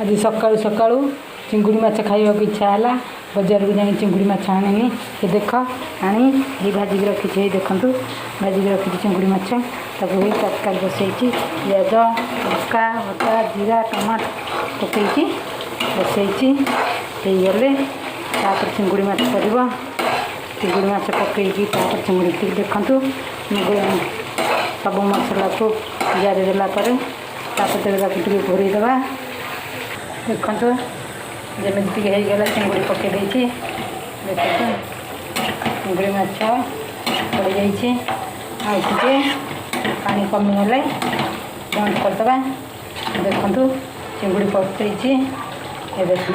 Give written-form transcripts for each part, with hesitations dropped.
आज सकाळु सकाळु चिंगुड़ी माछ खाइबा को इच्छा है। बजार को जाए चिंगुड़ी माछ आनी ये देख आनी ये भाजिक रखी देखु भाजिक रखी चिंगुड़ी माछ ताको तत्काल बसई पिज लंका अदा जीरा टमाटो पकई बसई गले चिंगुड़ी माछ कर चिंगुड़ी माछ पकई चिंगुड़ी देखु सब मसला को जारी देलापर घोरईदे देखु जमीती होगला चिंगुड़ी पकई देखु चिंगुड़ी माछ पड़ जाइए आगे पानी कमीगले बंद करदे देखु चिंगुड़ी पकई देखु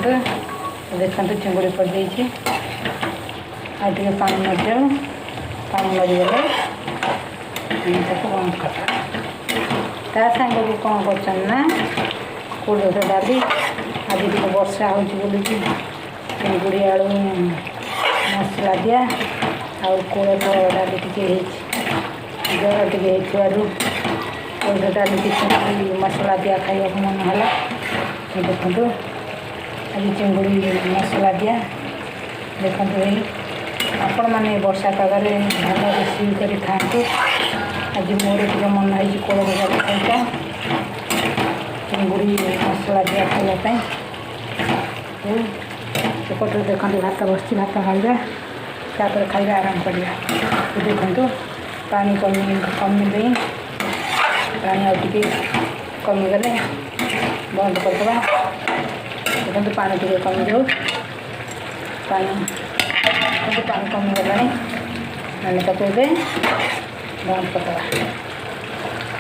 देखु चिंगुड़ी पड़ जाइए आगे पानी मर पानी मरीगले बंद कर ता सागे भी कौन कर कोल्ड डाली आज टी वर्षा हो चिंगुड़ी आलू मसला दिया कोलथ डाली टी जर टी कोल्ड डाली चिंगुड़ी मसला दिया खाया मन है देखु आज चिंगुड़ी मसला दिया देखते आपण मैंने वर्षा पागे भल रोषे कर खाते आज मोर टे मन है कोलथ डाली खाइटा चिंगुड़ी मसला दिया खायापी सेपटे देखते भात बस भात खाइबा तापर खाइबा आराम करिया देखु पानी कमी पानी आगे कमीगले बंद करदे देखो पानी टे कमी जाऊ पानी कमीगला बंद करदे।